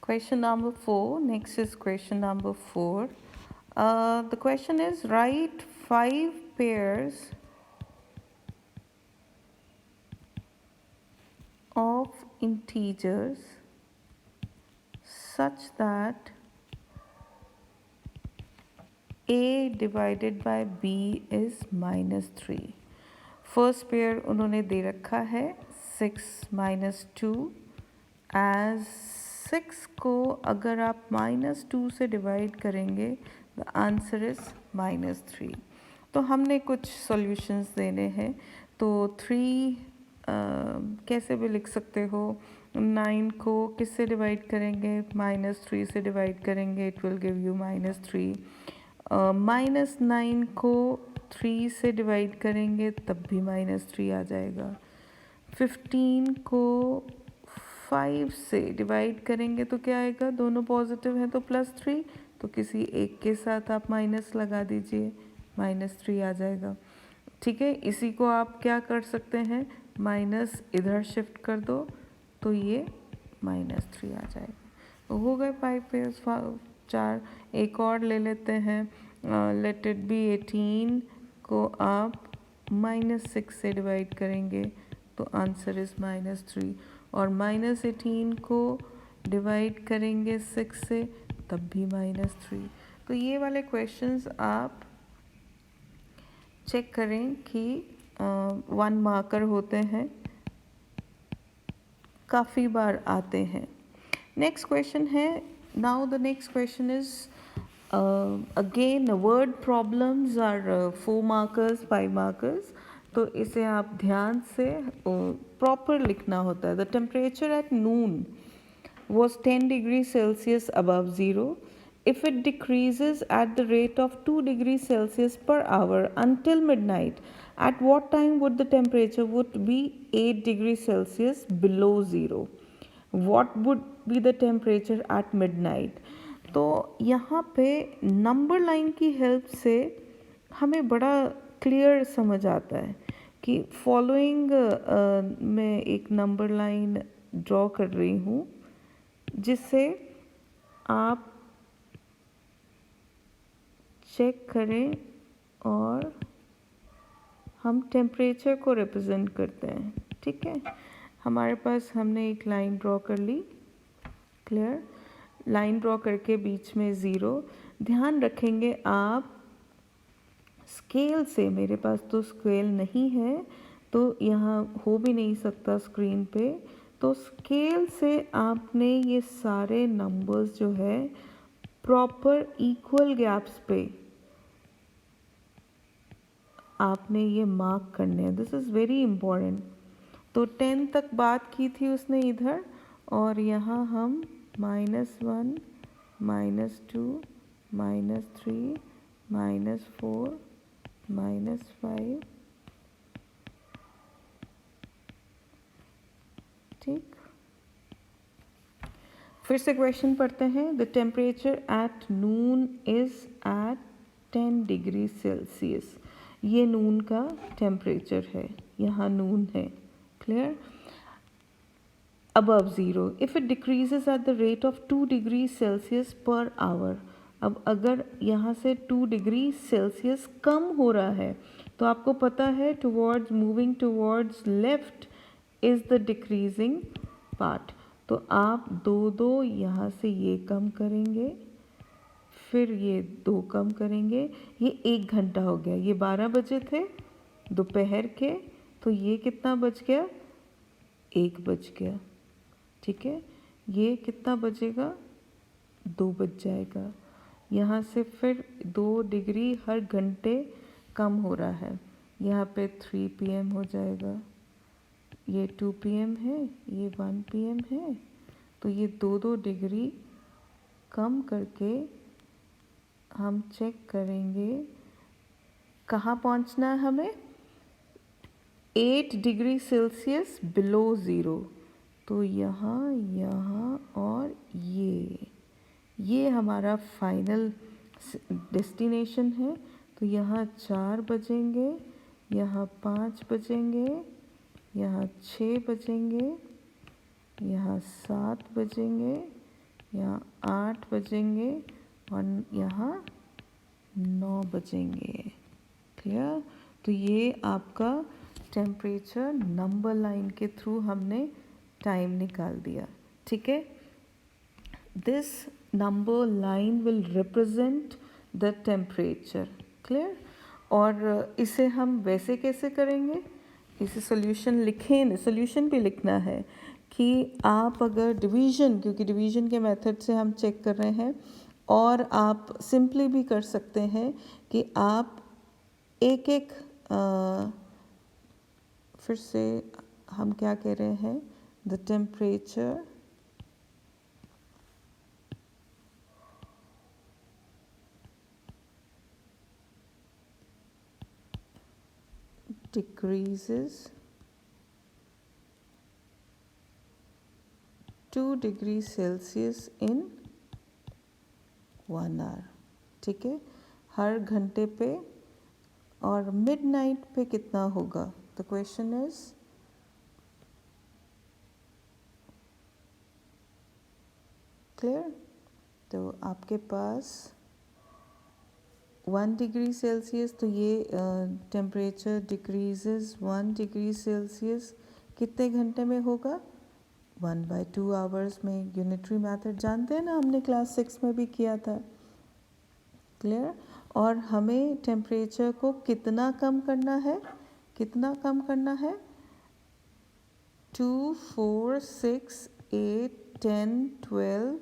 Question number 4. Next is question number 4. The question is write 5 pairs of integers such that a divided by b is -3. First pair उन्होंने दे रखा है 6 - 2 as 6 को अगर आप -2 से divide करेंगे द आंसर इज़ -3। तो हमने कुछ सॉल्यूशंस देने हैं। तो 3 कैसे भी लिख सकते हो। 9 को किससे डिवाइड करेंगे, -3 से डिवाइड करेंगे, इट विल गिव यू -3। -9 को 3 से डिवाइड करेंगे तब भी -3 आ जाएगा। 15 को 5 से डिवाइड करेंगे तो क्या आएगा, दोनों पॉजिटिव हैं तो +3, तो किसी एक के साथ आप माइनस लगा दीजिए, -3 आ जाएगा। ठीक है, इसी को आप क्या कर सकते हैं, माइनस इधर शिफ्ट कर दो तो ये -3 आ जाएगा। तो हो गए 5 पेयर्स 4। एक और ले लेते हैं, लेट इट बी 18 को आप -6 से डिवाइड करेंगे तो आंसर इज़ -3, और -18 को डिवाइड करेंगे 6 से तब भी -3। तो ये वाले क्वेश्चंस आप चेक करें कि 1 मार्कर होते हैं, काफ़ी बार आते हैं। नेक्स्ट क्वेश्चन है, now the next question is again word problems are 4 markers 5 markers. तो इसे आप ध्यान से प्रॉपर लिखना होता है। The temperature at noon was 10 degrees Celsius above zero. If it decreases at the rate of 2 degrees Celsius per hour until midnight, at what time would the temperature would be 8 degrees Celsius below zero? What would be the temperature at midnight? तो यहाँ पे number line की help से हमें बड़ा clear समझ आता है कि फॉलोइंग मैं एक नंबर लाइन ड्रॉ कर रही हूँ जिससे आप चेक करें और हम टेम्परेचर को रिप्रेजेंट करते हैं। ठीक है, हमारे पास हमने एक लाइन ड्रॉ कर ली, क्लियर। लाइन ड्रॉ करके बीच में 0। ध्यान रखेंगे आप स्केल से, मेरे पास तो स्केल नहीं है तो यहाँ हो भी नहीं सकता स्क्रीन पे, तो स्केल से आपने ये सारे नंबर्स जो है प्रॉपर इक्वल गैप्स पे आपने ये मार्क करने हैं। This is very important. तो 10 तक बात की थी उसने इधर, और यहाँ हम -1 -2 -3 -4 -5, ठीक। फिर से क्वेश्चन पढ़ते हैं। The temperature at noon is at 10 degree Celsius. ये नून का टेम्परेचर है, यहाँ नून है, clear. above zero, if it decreases at the rate of 2 degrees Celsius per hour। अब अगर यहाँ से 2 डिग्री सेल्सियस कम हो रहा है तो आपको पता है towards moving towards left is the decreasing part. तो आप 2 यहाँ से ये कम करेंगे, फिर ये 2 कम करेंगे, ये 1 घंटा हो गया। ये 12 बजे थे दोपहर के, तो ये कितना बज गया, 1 बज गया। ठीक है, ये कितना बजेगा, 2 बज जाएगा। यहाँ से फिर 2 डिग्री हर घंटे कम हो रहा है, यहाँ पे 3 PM हो जाएगा, ये 2 PM है, ये 1 PM है। तो ये 2 डिग्री कम करके हम चेक करेंगे कहाँ पहुँचना है हमें, 8 डिग्री सेल्सियस बिलो ज़ीरो। तो यहाँ यहाँ और ये हमारा फाइनल डेस्टिनेशन है। तो यहाँ 4 बजेंगे, यहाँ 5 बजेंगे, यहाँ 6 बजेंगे, यहाँ 7 बजेंगे, यहाँ 8 बजेंगे और यहाँ 9 बजेंगे। क्लियर? तो ये आपका टेम्परेचर नंबर लाइन के थ्रू हमने टाइम निकाल दिया। ठीक है, this number line will represent the temperature. Clear? और इसे हम वैसे कैसे करेंगे, इसे सॉल्यूशन लिखें, सॉल्यूशन पे लिखना है कि आप अगर डिवीज़न, क्योंकि डिवीज़न के मेथड से हम चेक कर रहे हैं, और आप सिंपली भी कर सकते हैं कि आप एक एक फिर से हम क्या कह रहे हैं, the temperature decreases 2 degree Celsius in 1 hour. ठीक है, हर घंटे पे, और मिडनाइट पे कितना होगा? The question is clear? तो आपके पास 1 डिग्री सेल्सियस, तो ये टेम्परेचर डिक्रीजेज 1 डिग्री सेल्सियस कितने घंटे में होगा? 1/2 आवर्स में। यूनिटरी मेथड जानते हैं ना, हमने क्लास 6 में भी किया था। क्लियर? और हमें टेम्परेचर को कितना कम करना है, कितना कम करना है? 2, 4, 6, 8, 10, 12.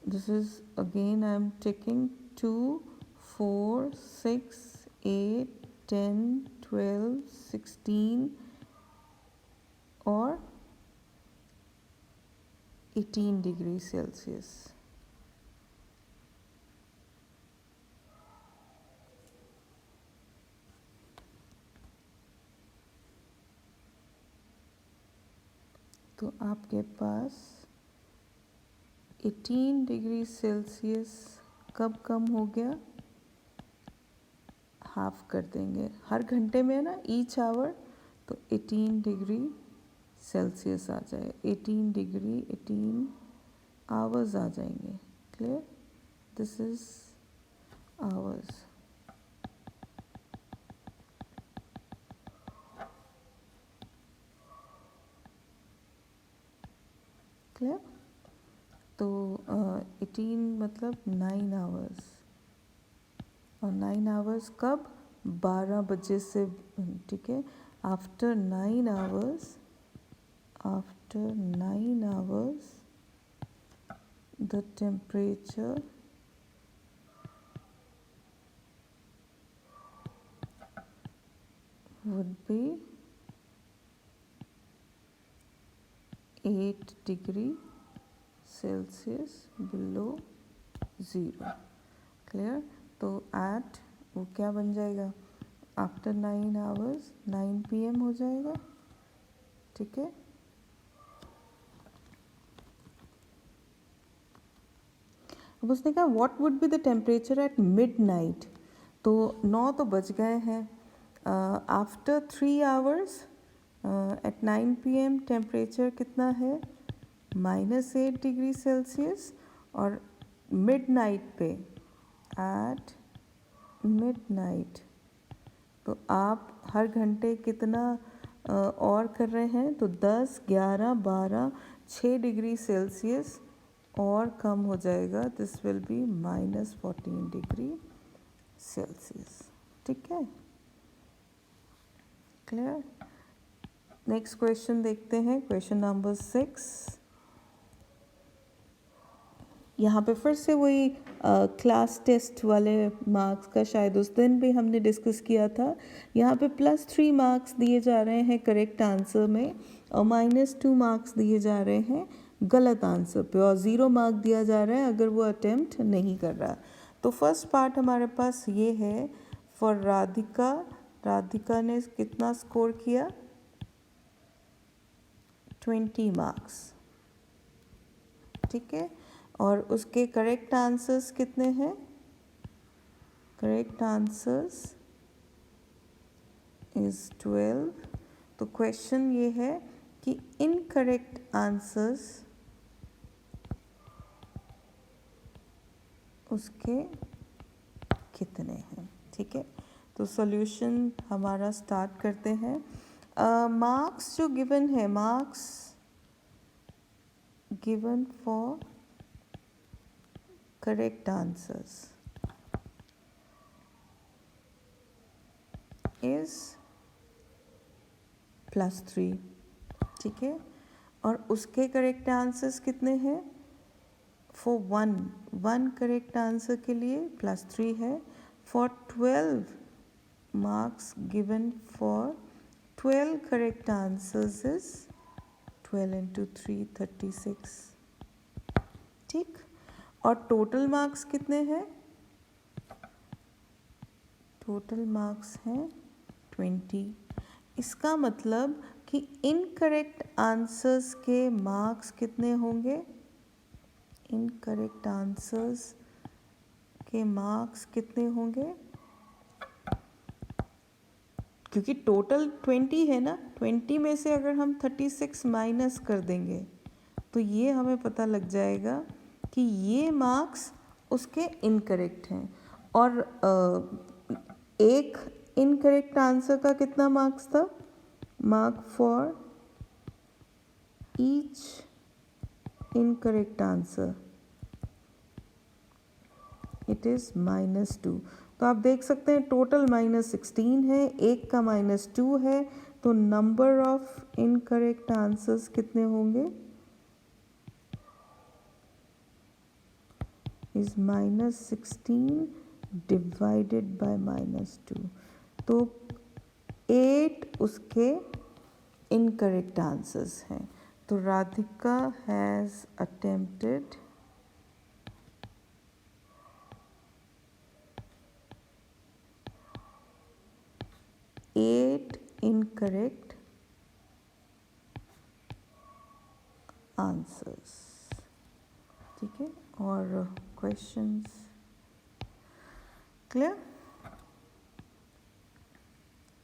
This is again I am taking 2, 4, 6, 8, 10, 12, 16 और 18 डिग्री सेल्सियस। तो आपके पास 18 डिग्री सेल्सियस कब कम हो गया? हाफ कर देंगे, हर घंटे में है ना, ईच आवर, तो 18 डिग्री सेल्सियस आ जाए, 18 डिग्री 18 आवर्स आ जाएंगे। Clear? This is ours. Clear? तो 18 मतलब 9 आवर्स, और 9 आवर्स कब? 12 बजे से। ठीक है, after 9 hours, after 9 hours the temperature would be 8 degree Celsius below 0। Clear? तो एट, वो क्या बन जाएगा? आफ्टर 9 आवर्स 9 PM हो जाएगा। ठीक है, अब उसने कहा what would be the temperature at midnight. तो 9 तो बज गए हैं, after 3 hours at 9 PM temperature कितना है? -8 डिग्री सेल्सियस। और मिडनाइट पे, एट मिडनाइट, तो आप हर घंटे कितना और कर रहे हैं? तो 10, 11, 12, 6 डिग्री सेल्सियस और कम हो जाएगा। This will be -14 degree Celsius. ठीक है, क्लियर? नेक्स्ट क्वेश्चन देखते हैं, क्वेश्चन नंबर 6। यहाँ पे फिर से वही क्लास टेस्ट वाले मार्क्स का शायद उस दिन भी हमने डिस्कस किया था। यहाँ पे +3 मार्क्स दिए जा रहे हैं करेक्ट आंसर में, और -2 मार्क्स दिए जा रहे हैं गलत आंसर पे, और 0 मार्क दिया जा रहा है अगर वो अटेम्प्ट नहीं कर रहा। तो फर्स्ट पार्ट हमारे पास ये है, फॉर राधिका, राधिका ने कितना स्कोर किया? 20 मार्क्स। ठीक है, और उसके करेक्ट आंसर्स कितने हैं? Correct answers is 12। तो क्वेश्चन ये है कि इनकरेक्ट आंसर्स उसके कितने हैं। ठीक है, तो सॉल्यूशन हमारा स्टार्ट करते हैं। मार्क्स जो गिवन है, marks given for correct answers is +3। ठीक है, और उसके करेक्ट आंसर्स कितने हैं? फॉर वन करेक्ट आंसर के लिए +3 है। For 12 marks given for 12 correct answers is 12 × 3 36। ठीक, और टोटल मार्क्स कितने हैं? टोटल मार्क्स हैं 20। इसका मतलब कि इनकरेक्ट आंसर्स के मार्क्स कितने होंगे? इनकरेक्ट आंसर्स के मार्क्स कितने होंगे? क्योंकि टोटल 20 है ना, 20 में से अगर हम 36 माइनस कर देंगे तो ये हमें पता लग जाएगा कि ये मार्क्स उसके इनकरेक्ट हैं। और एक इनकरेक्ट आंसर का कितना मार्क्स था? Mark for each incorrect answer it is -2। तो आप देख सकते हैं टोटल -16 है, एक का -2 है, तो नंबर ऑफ इनकरेक्ट आंसर्स कितने होंगे? Is -16 divided by -2। तो 8 उसके इनकरेक्ट आंसर्स हैं। तो Radhika has attempted 8 incorrect answers. ठीक है, और क्वेश्चंस क्लियर?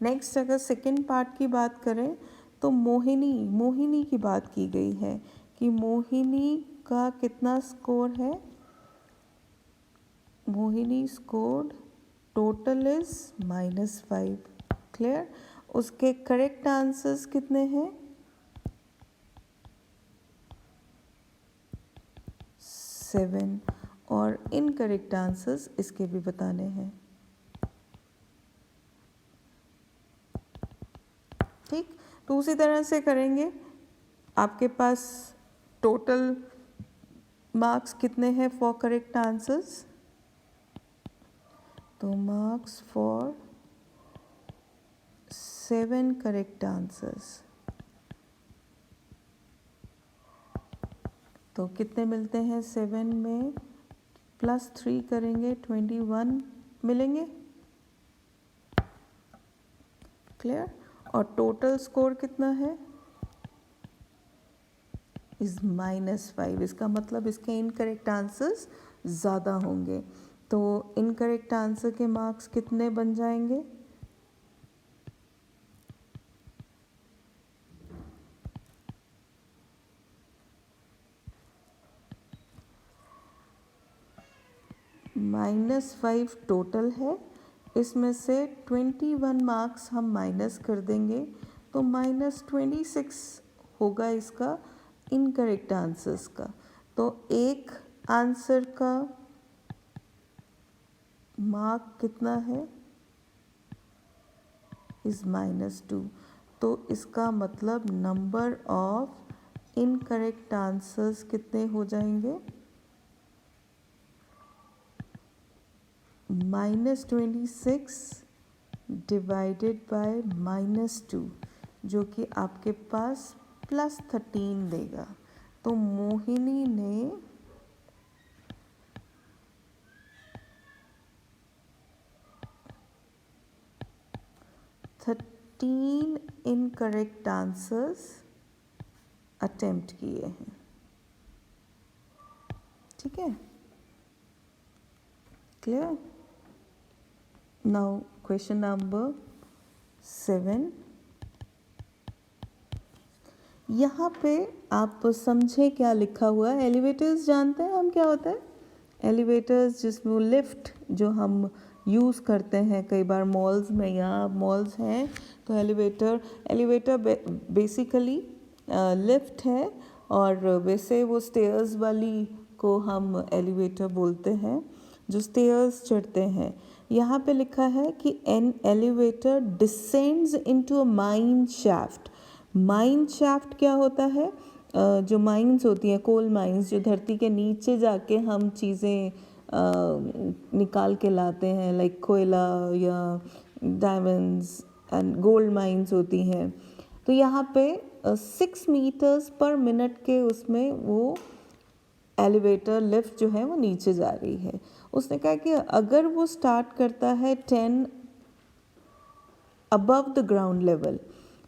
नेक्स्ट अगर सेकेंड पार्ट की बात करें तो मोहिनी की बात की गई है कि मोहिनी का कितना स्कोर है? Mohini scored total is -5। Clear? उसके करेक्ट आंसर्स कितने हैं? 7। और इनकरेक्ट आंसर्स इसके भी बताने हैं। ठीक, तो उसी तरह से करेंगे। आपके पास टोटल मार्क्स कितने हैं फॉर करेक्ट आंसर्स? तो मार्क्स फॉर 7 करेक्ट आंसर्स, तो कितने मिलते हैं? 7 में +3 करेंगे 21 मिलेंगे। क्लियर? और टोटल स्कोर कितना है? इज -5। इसका मतलब इसके इनकरेक्ट आंसर्स ज़्यादा होंगे। तो इनकरेक्ट आंसर के मार्क्स कितने बन जाएंगे? -5 टोटल है, इसमें से 21 मार्क्स हम माइनस कर देंगे तो -26 होगा इसका इनकरेक्ट आंसर्स का। तो एक आंसर का मार्क कितना है? इज -2। तो इसका मतलब नंबर ऑफ इनकरेक्ट आंसर्स कितने हो जाएंगे? -26 डिवाइडेड बाय -2, जो कि आपके पास +13 देगा। तो मोहिनी ने 13 इनकरेक्ट आंसर्स अटेम्प्ट किए हैं। ठीक है, क्लियर? Now question number 7। यहाँ पे आप समझे क्या लिखा हुआ है? एलिवेटर्स जानते हैं हम क्या होता है? एलिवेटर्स जिसमें वो लिफ्ट जो हम यूज़ करते हैं कई बार मॉल्स में, या मॉल्स हैं तो एलिवेटर बेसिकली लिफ्ट है, और वैसे वो स्टेयर्स वाली को हम एलिवेटर बोलते हैं जो स्टेयर्स चढ़ते हैं। यहाँ पे लिखा है कि an elevator descends into a mine shaft. Mine shaft क्या होता है? जो माइंस होती हैं, कोल माइंस, जो धरती के नीचे जाके हम चीज़ें निकाल के लाते हैं, लाइक कोयला या डायमंड्स एंड गोल्ड माइंस होती हैं। तो यहाँ पे 6 मीटर्स पर मिनट के उसमें वो एलिवेटर लिफ्ट जो है वो नीचे जा रही है। उसने कहा कि अगर वो स्टार्ट करता है 10 above the ground level,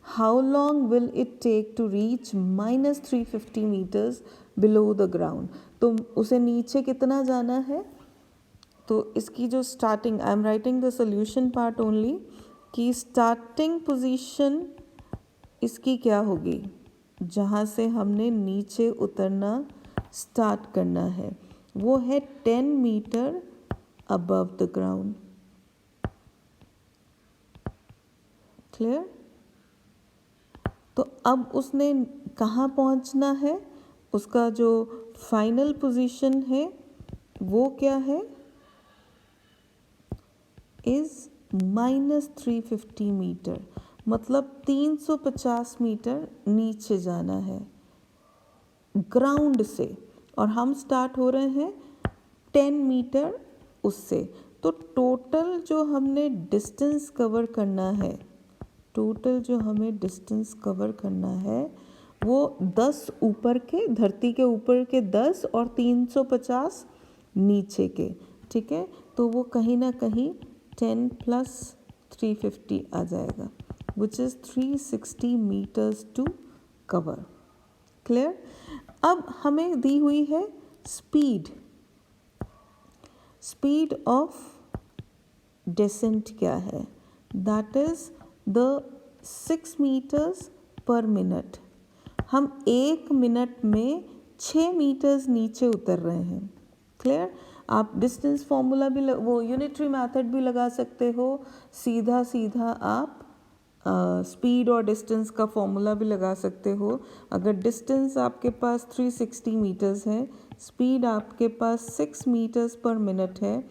how long will it take to reach -350 meters below the ground? तो उसे नीचे कितना जाना है? तो इसकी जो starting, I am writing the solution part only, कि स्टार्टिंग पोजीशन इसकी क्या होगी जहाँ से हमने नीचे उतरना स्टार्ट करना है, वो है 10 metre above the ground. Clear? तो अब उसने कहाँ पहुँचना है, उसका जो फाइनल पोजीशन है वो क्या है, इज़ -350 मीटर, मतलब 350 मीटर नीचे जाना है ग्राउंड से, और हम स्टार्ट हो रहे हैं 10 मीटर उससे। तो टोटल जो हमने डिस्टेंस कवर करना है, वो 10 ऊपर के, धरती के ऊपर के 10 और 350 नीचे के, ठीक है। तो वो कहीं ना कहीं 10 + 350 आ जाएगा, which is 360 metres to cover. Clear? अब हमें दी हुई है स्पीड ऑफ डेसेंट क्या है, that is the 6 metres per minute. हम 1 मिनट में 6 मीटर्स नीचे उतर रहे हैं। क्लियर? आप डिस्टेंस फॉर्मूला भी वो यूनिटरी मेथड भी लगा सकते हो, सीधा आप स्पीड और डिस्टेंस का फॉर्मूला भी लगा सकते हो। अगर डिस्टेंस आपके पास 360 मीटर्स है, स्पीड आपके पास 6 मीटर्स पर मिनट है,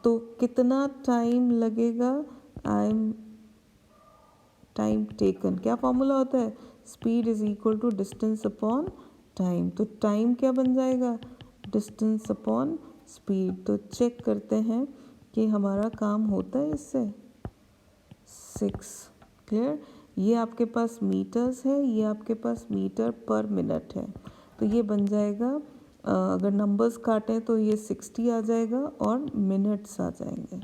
तो कितना टाइम लगेगा? टाइम टेकन, क्या फॉर्मूला होता है? Speed is equal to distance upon time. तो टाइम क्या बन जाएगा? Distance upon speed. तो चेक करते हैं कि हमारा काम होता है इससे। 6। क्लियर? ये आपके पास मीटर्स है, ये आपके पास मीटर पर मिनट है, तो ये बन जाएगा, अगर नंबर्स काटें तो ये 60 आ जाएगा और मिनट्स आ जाएंगे।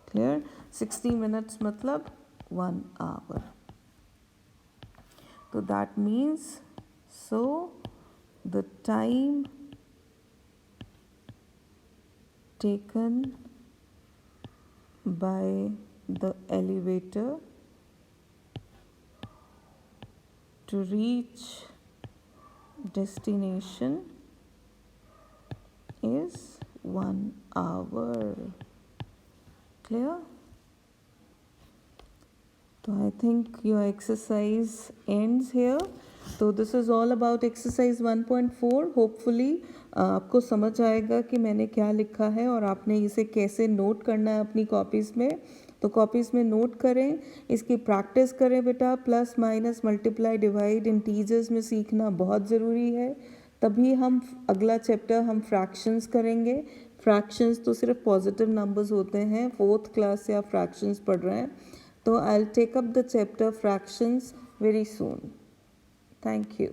क्लियर? 60 मिनट्स मतलब 1 आवर। तो that means, so the time taken by the elevator to reach destination is 1 hour. Clear? So I think your exercise ends here. तो this is all about exercise 1.4। Hopefully आपको समझ आएगा कि मैंने क्या लिखा है और आपने इसे कैसे नोट करना है अपनी कॉपीज़ में। तो कॉपीज़ में नोट करें, इसकी प्रैक्टिस करें बेटा। Plus minus multiply divide integers में सीखना बहुत ज़रूरी है, तभी हम अगला चैप्टर हम फ्रैक्शंस करेंगे। फ्रैक्शंस तो सिर्फ पॉजिटिव नंबर्स होते हैं, 4th क्लास से आप फ्रैक्शंस पढ़ रहे हैं। तो I will take up the chapter fractions very soon. Thank you.